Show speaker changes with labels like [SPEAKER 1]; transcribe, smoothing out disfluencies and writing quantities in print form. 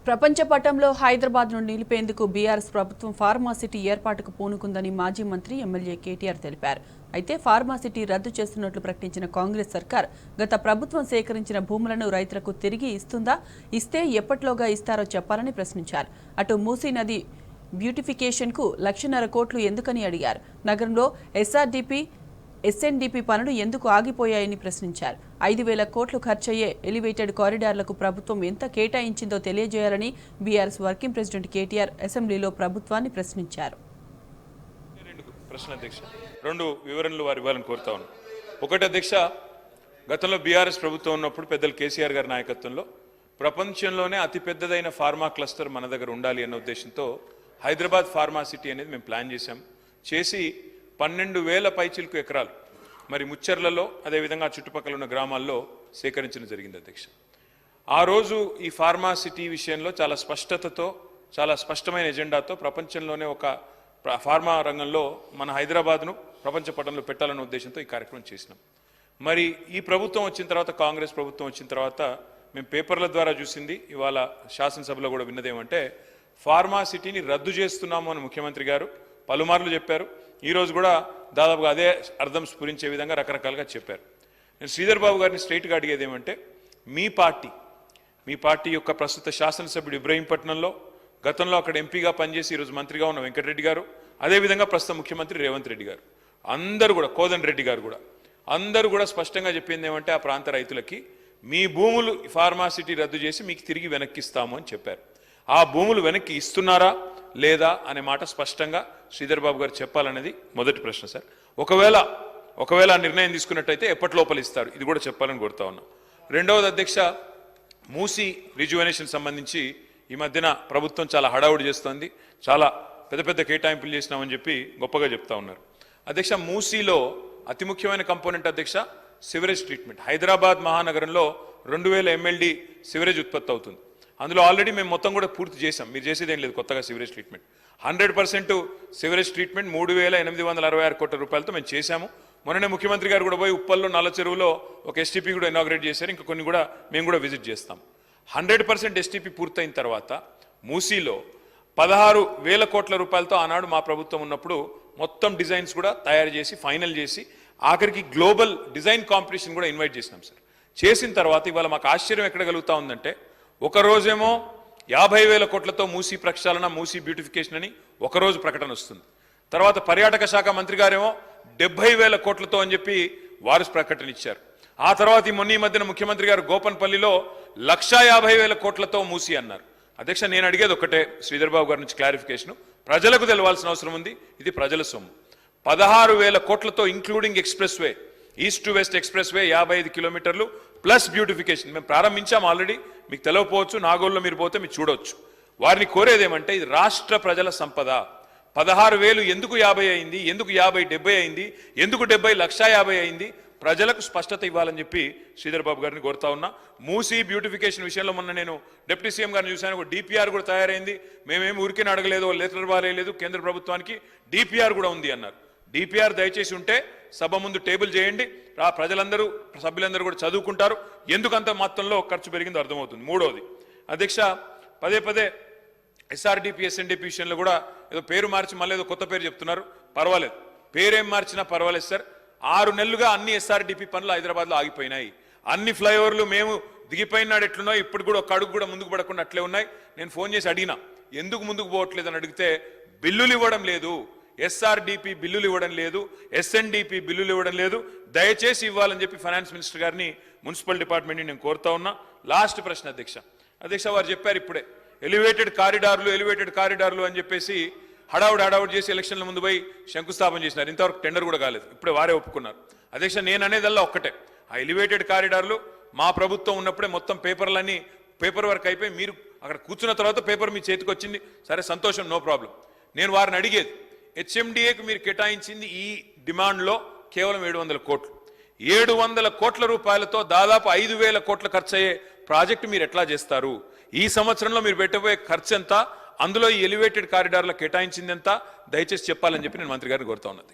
[SPEAKER 1] ప్రపంచ పటంలో హైదరాబాద్ను నిలిపేందుకు బీఆర్ఎస్ ప్రభుత్వం ఫార్మాసిటీ ఏర్పాటుకు పూనుకుందని మాజీ మంత్రి ఎమ్మెల్యే కేటీఆర్ తెలిపారు. అయితే ఫార్మాసిటీ రద్దు చేస్తున్నట్లు ప్రకటించిన కాంగ్రెస్ సర్కార్ గత ప్రభుత్వం సేకరించిన భూములను రైతులకు తిరిగి ఇస్తుందా? ఇస్తే ఎప్పటిలోగా ఇస్తారో చెప్పాలని ప్రశ్నించారు. అటు మూసీ నది బ్యూటిఫికేషన్కు 1,50,000 కోట్లు ఎందుకని అడిగారు. నగరంలో ఎస్ఎన్డిపి పనులు ఎందుకు ఆగిపోయాయని ప్రశ్నించారు. 5,000 కోట్లు ఖర్చయ్యే ఎలివేటెడ్ కారిడార్లకు ప్రభుత్వం ఎంత కేటాయించిందో తెలియజేయాలని బీఆర్ఎస్ వర్కింగ్ ప్రెసిడెంట్ కేటీఆర్ అసెంబ్లీలో ప్రభుత్వాన్ని ప్రశ్నించారు.
[SPEAKER 2] రెండు వివరణలు వారు ఇవ్వాలని కోరుతా ఉన్నాను. ఒకటి అధ్యక్ష, గతంలో బీఆర్ఎస్ ప్రభుత్వం ఉన్నప్పుడు పెద్దలు కేసీఆర్ గారి నాయకత్వంలో ప్రపంచంలోనే అతిపెద్దదైన ఫార్మా క్లస్టర్ మన దగ్గర ఉండాలి అన్న ఉద్దేశంతో హైదరాబాద్ ఫార్మా సిటీ అనేది మేము ప్లాన్ చేసి 12,000 పైచిలకు ఎకరాలు మరి ముచ్చర్లలో అదేవిధంగా చుట్టుపక్కల ఉన్న గ్రామాల్లో సేకరించడం జరిగింది అధ్యక్ష. ఆ రోజు ఈ ఫార్మా సిటీ విషయంలో చాలా స్పష్టతతో చాలా స్పష్టమైన ఎజెండాతో ప్రపంచంలోనే ఒక ఫార్మా రంగంలో మన హైదరాబాద్ను ప్రపంచ పటంలో పెట్టాలన్న ఉద్దేశంతో ఈ కార్యక్రమం చేసినాం. మరి ఈ ప్రభుత్వం వచ్చిన తర్వాత, కాంగ్రెస్ ప్రభుత్వం వచ్చిన తర్వాత మేము పేపర్ల ద్వారా చూసింది, ఇవాళ శాసనసభలో కూడా విన్నదేమంటే ఫార్మా సిటీని రద్దు చేస్తున్నాము అని ముఖ్యమంత్రి గారు పలుమార్లు చెప్పారు. ఈరోజు కూడా దాదాపుగా అదే అర్థం స్ఫురించే విధంగా రకరకాలుగా చెప్పారు. నేను శ్రీధర్ బాబు గారిని స్ట్రైట్గా అడిగేది ఏమంటే, మీ పార్టీ యొక్క ప్రస్తుత శాసనసభ్యుడు ఇబ్రహీంపట్నంలో గతంలో అక్కడ ఎంపీగా పనిచేసి ఈరోజు మంత్రిగా ఉన్న వెంకటరెడ్డి గారు, అదేవిధంగా ప్రస్తుత ముఖ్యమంత్రి రేవంత్ రెడ్డి గారు, అందరూ కూడా కోదండ రెడ్డి గారు కూడా అందరూ కూడా స్పష్టంగా చెప్పింది ఏమంటే, ఆ ప్రాంత రైతులకి మీ భూములు ఫార్మాసిటీ రద్దు చేసి మీకు తిరిగి వెనక్కిస్తాము అని చెప్పారు. ఆ భూములు వెనక్కి ఇస్తున్నారా లేదా అనే మాట స్పష్టంగా శ్రీధర్ బాబు గారు చెప్పాలనేది మొదటి ప్రశ్న సార్. ఒకవేళ నిర్ణయం తీసుకున్నట్టయితే ఎప్పటి లోపల ఇస్తారు, ఇది కూడా చెప్పాలని కోరుతా ఉన్నాం. రెండవది అధ్యక్ష, మూసీ రిజువనేషన్ సంబంధించి ఈ మధ్యన ప్రభుత్వం చాలా హడావుడి చేస్తోంది, చాలా పెద్ద పెద్ద కేటాయింపులు చేసినామని చెప్పి గొప్పగా చెప్తా ఉన్నారు. అధ్యక్ష, మూసీలో అతి ముఖ్యమైన కంపోనెంట్ అధ్యక్ష సివరేజ్ ట్రీట్మెంట్. హైదరాబాద్ మహానగరంలో 2,000 MLD సివరేజ్ ఉత్పత్తి అవుతుంది. అందులో ఆల్రెడీ మేము మొత్తం కూడా పూర్తి చేసాం. మీరు చేసేది ఏం లేదు కొత్తగా సివరేజ్ ట్రీట్మెంట్. 100% సివరేజ్ ట్రీట్మెంట్ 3,866 కోట్ల రూపాయలతో మేము చేశాము. మొన్ననే ముఖ్యమంత్రి గారు కూడా పోయి ఉప్పల్లో నల్ల చెరువులో ఒక ఎస్టీపీ కూడా ఇనాగ్రేట్ చేశారు. ఇంకా కొన్ని కూడా మేము కూడా విజిట్ చేస్తాం. 100% ఎస్టీపీ పూర్తయిన తర్వాత మూసీలో 16,000 కోట్ల రూపాయలతో ఆనాడు మా ప్రభుత్వం ఉన్నప్పుడు మొత్తం డిజైన్స్ కూడా తయారు చేసి ఫైనల్ చేసి ఆఖరికి గ్లోబల్ డిజైన్ కాంపిటీషన్ కూడా ఇన్వైట్ చేసినాం సార్. చేసిన తర్వాత ఇవాళ మాకు ఆశ్చర్యం ఎక్కడ కలుగుతా ఉందంటే, ఒక రోజేమో 50,000 కోట్లతో మూసీ ప్రక్షాళన, మూసీ బ్యూటిఫికేషన్ అని ఒకరోజు ప్రకటన వస్తుంది. తర్వాత పర్యాటక శాఖ మంత్రి గారేమో 70,000 కోట్లతో అని చెప్పి వారు ప్రకటన ఇచ్చారు. ఆ తర్వాత ఈ మధ్యన ముఖ్యమంత్రి గారు గోపన్పల్లిలో 1,50,000 కోట్లతో మూసీ అన్నారు. అధ్యక్ష, నేను అడిగేది ఒకటే, శ్రీధర్ బాబు గారి నుంచి క్లారిఫికేషన్ ప్రజలకు తెలవాల్సిన అవసరం ఉంది. ఇది ప్రజల సొమ్ము. 16,000 కోట్లతో including express way, east to west express way 55 కిలోమీటర్లు ప్లస్ బ్యూటిఫికేషన్ మేము ప్రారంభించాం ఆల్రెడీ. మీకు తెలియకపోవచ్చు, నాగోల్లో మీరు పోతే మీరు చూడవచ్చు. వారిని కోరేదేమంటే, ఇది రాష్ట్ర ప్రజల సంపద. 16,000 ఎందుకు 50 అయింది, ఎందుకు 50 70 అయింది, ఎందుకు 70 1,50,000 అయింది, ప్రజలకు స్పష్టత ఇవ్వాలని చెప్పి శ్రీధర్ బాబు గారిని కోరుతా ఉన్నా. మూసీ బ్యూటిఫికేషన్ విషయంలో మొన్న నేను డిప్యూటీ సీఎం గారిని చూశాను. ఒక డిపిఆర్ కూడా తయారైంది. మేమేమి ఊరికే అడగలేదు, లెటర్ బారేయలేదు, కేంద్ర ప్రభుత్వానికి డిపిఆర్ కూడా ఉంది అన్నారు. డిపిఆర్ దయచేసి ఉంటే సభ ముందు టేబుల్ చేయండి, ప్రజలందరూ సభ్యులందరూ కూడా చదువుకుంటారు, ఎందుకంత మొత్తంలో ఖర్చు పెరిగిందో అర్థమవుతుంది. మూడవది అధ్యక్ష, పదే ఎస్ఆర్డిపి ఎస్ఎన్డిపి విషయంలో కూడా ఏదో పేరు మార్చి మళ్ళీ ఏదో కొత్త పేరు చెప్తున్నారు. పర్వాలేదు, పేరేం మార్చినా పర్వాలేదు సార్. 6 నెలలుగా అన్ని ఎస్ఆర్డిపి పనులు హైదరాబాద్లో ఆగిపోయినాయి. అన్ని ఫ్లైఓవర్లు మేము దిగిపోయినాడు ఎట్లున్నాయి, ఇప్పుడు కూడా ఒక అడుగు కూడా ముందుకు పడకుండా అట్లే ఉన్నాయి. నేను ఫోన్ చేసి అడిగినా, ఎందుకు ముందుకు పోవట్లేదు అని అడిగితే, బిల్లులు ఇవ్వడం లేదు, ఎస్ఆర్డిపి బిల్లులు ఇవ్వడం లేదు, ఎస్ఎన్డిపి బిల్లులు ఇవ్వడం లేదు, దయచేసి ఇవ్వాలని చెప్పి ఫైనాన్స్ మినిస్టర్ గారిని, మున్సిపల్ డిపార్ట్మెంట్ని నేను కోరుతా ఉన్నా. లాస్ట్ ప్రశ్న అధ్యక్ష, వారు చెప్పారు ఇప్పుడే ఎలివేటెడ్ కారిడార్లు అని చెప్పేసి హడావుడి చేసి ఎలక్షన్ల ముందు పోయి శంకుస్థాపన చేసినారు. ఇంతవరకు టెండర్ కూడా కాలేదు, ఇప్పుడే వారే ఒప్పుకున్నారు. అధ్యక్ష, నేను అనేదల్లా ఒక్కటే, ఆ ఎలివేటెడ్ కారిడార్లు మా ప్రభుత్వం ఉన్నప్పుడే మొత్తం పేపర్ వర్క్ అయిపోయి మీరు అక్కడ కూర్చున్న తర్వాత పేపర్ మీ చేతికి వచ్చింది, సరే సంతోషం, నో ప్రాబ్లం. నేను వారిని అడిగేది, హెచ్ఎండిఏకి మీరు కేటాయించింది ఈ డిమాండ్లో కేవలం 700 కోట్లు. 700 కోట్ల రూపాయలతో దాదాపు 5,000 కోట్ల ఖర్చు అయ్యే ప్రాజెక్టు మీరు ఎట్లా చేస్తారు? ఈ సంవత్సరంలో మీరు పెట్టబోయే ఖర్చు ఎంత, అందులో ఈ ఎలివేటెడ్ కారిడార్లో కేటాయించింది ఎంత, దయచేసి చెప్పాలని చెప్పి నేను మంత్రి గారిని కోరుతా ఉన్నది.